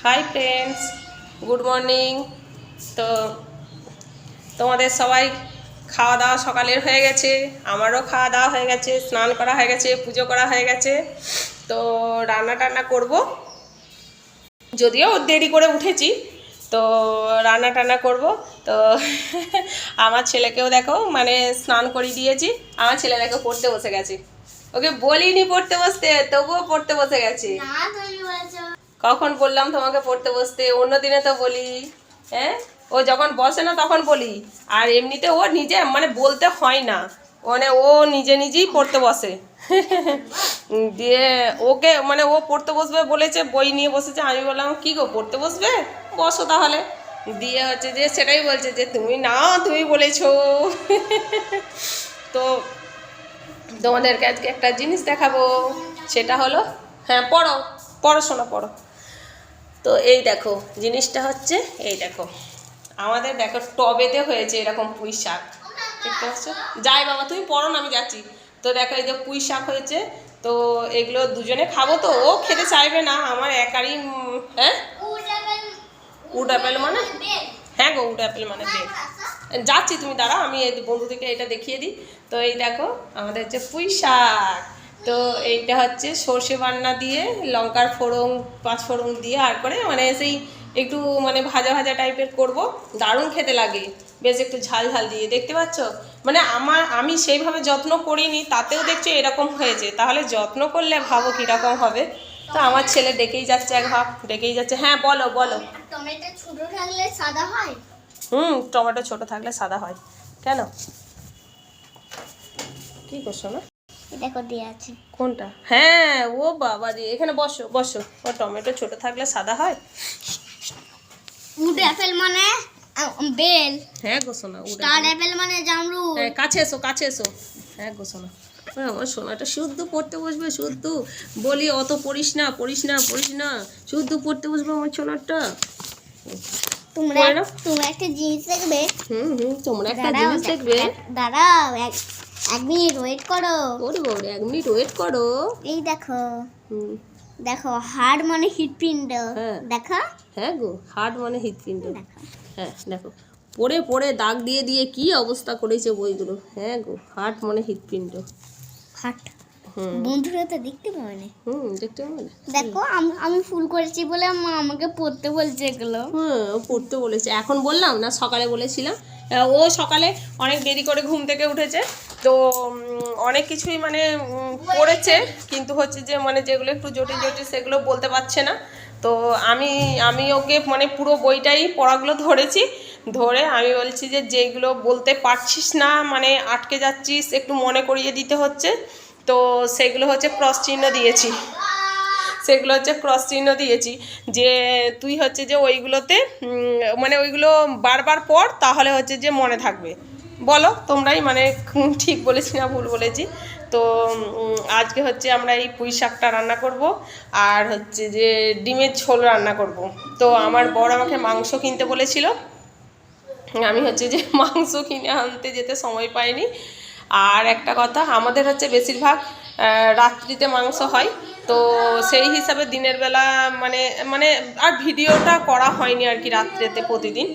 Hi friends, good morning. তো তোমাদের সবাই খাওয়া দাওয়া সকালের হয়ে গেছে, আমারও খাওয়া দাওয়া হয়ে গেছে, স্নান করা হয়ে গেছে, পুজো করা হয়ে গেছে। তো রান্না টান্না করব, যদিও দেরি করে উঠেছি, তো রান্না টান্না করব। তো আমার ছেলেকেও দেখো মানে স্নান করিয়ে দিয়েছি, আমার ছেলে দেখো পড়তে বসে গেছে। ওকে বলিনি পড়তে বসতে, তবুও পড়তে বসে গেছে। কখন বললাম তোমাকে পড়তে বসতে? অন্য দিনে তো বলি, হ্যাঁ ও যখন বসে না তখন বলি, আর এমনিতে ও নিজে মানে বলতে হয় না, মানে ও নিজে নিজেই পড়তে বসে। দিয়ে ওকে মানে ও পড়তে বসবে বলেছে, বই নিয়ে বসেছে। আমি বললাম কি গো পড়তে বসবে, বসো তাহলে। দিয়ে হচ্ছে যে সেটাই বলছে যে তুমি না, তুমি বলেছো। তো তোমাদেরকে আজকে একটা জিনিস দেখাবো, সেটা হলো, হ্যাঁ পড়ো, পড়াশোনা পড়ো। তো এই দেখো জিনিসটা হচ্ছে, এই দেখো আমাদের দেখো টবেতে হয়েছে এরকম পুঁই শাক, দেখতে পাচ্ছ? যাই বাবা তুমি পড়ো না, আমি যাচ্ছি। তো দেখো এই যে পুঁই শাক হয়েছে, তো এগুলো দুজনে খাবো, তো ও খেতে চাইবে না, আমার একারই। হ্যাঁ উড অ্যাপেল মানে, হ্যাঁ গো উড অ্যাপেল মানে বেল। যাচ্ছি, তুমি দাঁড়াও, আমি এই বন্ধুদেরকে এটা দেখিয়ে দিই। তো এই দেখো আমাদের হচ্ছে পুঁই শাক। তো এইটা হচ্ছে সর্ষে বান্না দিয়ে, লঙ্কার ফোড়ন, পাঁচ ফোড়ন দিয়ে আর করে মানে সেই একটু মানে ভাজা ভাজা টাইপের করব, দারুণ খেতে লাগে, বেশ একটু ঝাল ঝাল দিয়ে। দেখতে পাচ্ছ মানে আমি সেইভাবে যত্ন করিনি, তাতেও দেখছো এরকম হয়েছে, তাহলে যত্ন করলে ভাবো কীরকম হবে। তো আমার ছেলে ডেকেই যাচ্ছে, এক ভাব ডেকেই যাচ্ছে। হ্যাঁ বলো বলো। টমেটো ছোট থাকলে সাদা হয়? টমেটো ছোট থাকলে সাদা হয় কেন? কি করছো না? দেখো দেয়া আছে। কোনটা? হ্যাঁ ও বাবা রে, এখানে বসো বসো। ও টমেটো ছোট থাকলে সাদা হয়? উড অ্যাপেল মানে বেল। হ্যাঁ গো সোনা। স্টার অ্যাপেল মানে জামরুল। হ্যাঁ কাছে এসো কাছে এসো। হ্যাঁ গো সোনা। আমার সোনাটা শুদ্ধ পড়তে বসবে, শুদ্ধ বলি অত পড়িস না পড়িস না পড়িস না, শুদ্ধ পড়তে বসবে আমার সোনারটা। তোমরা একটা জিনিস দেখবে। তোমরা একটা জিনিস দেখবে। দাঁড়াও এক মিনিট ওয়েট করো। ওরে বাবা, 1 মিনিট ওয়েট করো। এই দেখো, দেখো হাড় মানে হৃৎপিণ্ড। দেখো। হ্যাঁ গো হার্ট মানে হৃৎপিণ্ড। হ্যাঁ দেখো পড়ে পড়ে দাগ দিয়ে দিয়ে কি অবস্থা করেছে বইগুলো। হ্যাঁ গো হার্ট মানে হৃৎপিণ্ড। হার্ট। বন্ধুরা তো দেখতে পাবে না। দেখতে পাবে না। দেখো আমি ফুল করেছি বলে মা আমাকে পড়তে বলছে এগুলো। হ্যাঁ পড়তে বলেছে, এখন বললাম না সকালে বলেছিলাম। ও সকালে অনেক দেরি করে ঘুম থেকে উঠেছে, তো অনেক কিছুই মানে পড়েছে, কিন্তু হচ্ছে যে মানে যেগুলো একটু জটিল জটিল সেগুলো বলতে পারছে না। তো আমি ওকে মানে পুরো বইটাই পড়াগুলো ধরেছি, ধরে আমি বলছি যে যেগুলো বলতে পারছিস না মানে আটকে যাচ্ছিস, একটু মনে করিয়ে দিতে হচ্ছে। তো সেগুলো হচ্ছে ক্রস চিহ্ন দিয়েছি, সেগুলো হচ্ছে ক্রস চিহ্ন দিয়েছি, যে তুই হচ্ছে যে ওইগুলোতে মানে ওইগুলো বারবার পড়, তাহলে হচ্ছে যে মনে থাকবে। বলো তোমরাই মানে ঠিক বলেছি না ভুল বলেছি। তো আজকে হচ্ছে আমরা এই পুঁই শাকটা রান্না করব, আর হচ্ছে যে ডিমের ঝোল রান্না করব। তো আমার বর আমাকে মাংস কিনতে বলেছিল, আমি হচ্ছে যে মাংস কিনে আনতে যেতে সময় পাইনি। আর একটা কথা, আমাদের হচ্ছে বেশিরভাগ রাত্রিতে মাংস হয়, তো সেই হিসাবে দিনের বেলা মানে মানে আর ভিডিওটা করা হয়নি আর কি রাত্রেতে প্রতিদিন।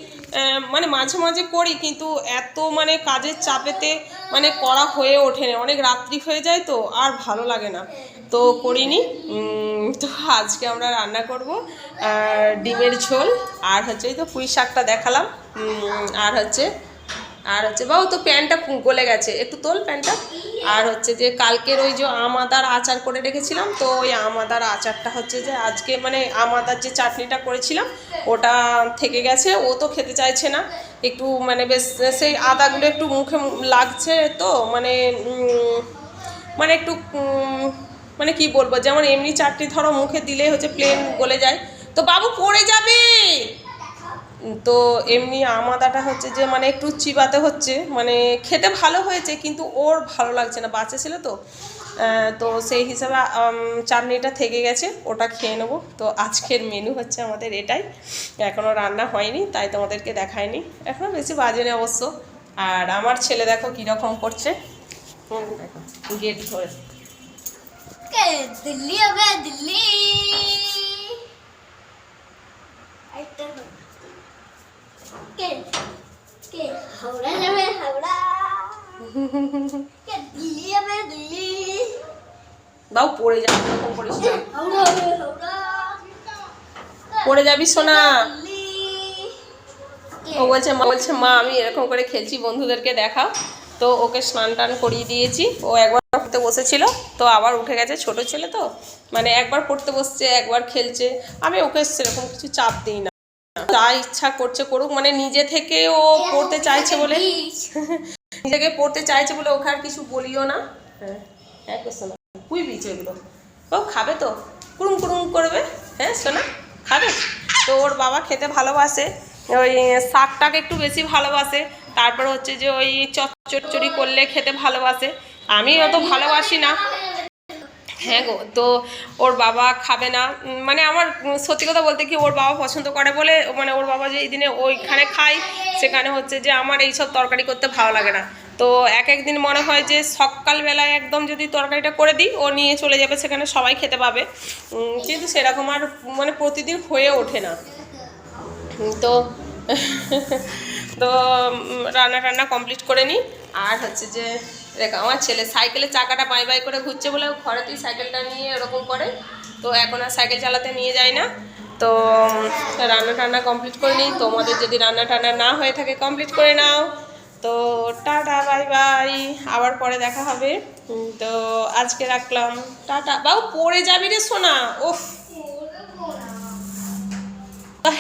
মানে মাঝে মাঝে করি, কিন্তু এত মানে কাজের চাপেতে মানে করা হয়ে ওঠে না, অনেক রাত্রি হয়ে যায় তো আর ভালো লাগে না, তো করিনি। তো আজকে আমরা রান্না করব ডিমের ঝোল, আর হচ্ছে এই তো পুঁই শাকটা দেখালাম, আর হচ্ছে বাবু তো প্যান্টটা গলে গেছে, একটু তোল প্যান্টটা। আর হচ্ছে যে কালকের ওই যে আম আদার আচার করে রেখেছিলাম, তো ওই আম আদার আচারটা হচ্ছে যে আজকে মানে আম আদার যে চাটনিটা করেছিলাম ওটা থেকে গেছে, ও তো খেতে চাইছে না, একটু মানে বেশ সেই আদাগুলো একটু মুখে লাগছে, তো মানে মানে একটু মানে কি বলবো, যেমন এমনি চাটনি ধরো মুখে দিলে হচ্ছে প্লেন গলে যায়, তো বাবু পড়ে যাবে। তো এমনি আম আদাটা হচ্ছে যে মানে একটু চিবাতে হচ্ছে, মানে খেতে ভালো হয়েছে কিন্তু ওর ভালো লাগছে না, বাচ্চা ছিল তো। তো সেই হিসাবে চাটনিটা থেকে গেছে, ওটা খেয়ে নেবো। তো আজকের মেনু হচ্ছে আমাদের এটাই, এখনও রান্না হয়নি তাই তোমাদেরকে দেখায়নি, এখনও বেশি বাজেনি অবশ্য। আর আমার ছেলে দেখো কীরকম করছে, দেখো গেট ধরে। দিল্লি হবে দিল্লি। কে কে হাওড়া যাবে হাওড়া কে দিল্লি যাবে দিল্লি দাও পড়ে যাবে, এরকম করিস না। হাওড়া যাবে হাওড়া পড়ে যাবি সোনা। দিল্লি ও বলছে মা আমি এরকম করে খেলছি, বন্ধুদেরকে দেখাও। তো ওকে স্নান টান করিয়ে দিয়েছি। ও একবার পড়তে বসেছিল, তো আবার উঠে গেছে, ছোট ছেলে তো, মানে একবার পড়তে বসছে একবার খেলছে। আমি ওকে সেরকম কিছু চাপ দিই না, যা ইচ্ছা করছে করুক, মানে নিজে থেকে ও পড়তে চাইছে বলে, নিজেকে পড়তে চাইছে বলে ওকে আর কিছু বলিও না। হ্যাঁ হ্যাঁ সোনা, কুই বীজ এগুলো ও খাবে তো, কুড়ুম কুড়ুম করবে। হ্যাঁ সোনা খাবে তো। ওর বাবা খেতে ভালোবাসে, ওই শাকটাকে একটু বেশি ভালোবাসে। তারপর হচ্ছে যে ওই চচ্চড়ি করলে খেতে ভালোবাসে, আমি অত ভালোবাসি না। হ্যাঁ গো, তো ওর বাবা খাবে না, মানে আমার সত্যি কথা বলতে কি ওর বাবা পছন্দ করে বলে, মানে ওর বাবা যে এই দিনে ওইখানে খাই, সেখানে হচ্ছে যে আমার এইসব তরকারি করতে ভালো লাগে না। তো এক একদিন মনে হয় যে সকালবেলায় একদম যদি তরকারিটা করে দিই, ও নিয়ে চলে যাবে, সেখানে সবাই খেতে পাবে। কিন্তু সেরকম আর মানে প্রতিদিন হয়ে ওঠে না। তো তো রান্না টান্না কমপ্লিট করে নিই। আর হচ্ছে যে দেখ আমার ছেলে সাইকেলের চাকাটা বাই বাই করে ঘুরছে বলে ঘরেতেই সাইকেলটা নিয়ে এরকম করে, তো এখন আর সাইকেল চালাতে নিয়ে যায় না। তো রান্না টান্না কমপ্লিট করে নিই। তোমাদের যদি রান্না টান্না না হয়ে থাকে কমপ্লিট করে নাও। তো টাটা বাই বাই, আবার পরে দেখা হবে। তো আজকে রাখলাম, টাটা। বাবু পড়ে যাবি রে সোনা, ওফ।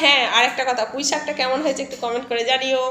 হ্যাঁ আরেকটা কথা, পুঁই শাকটা কেমন হয়েছে একটু কমেন্ট করে জানিও।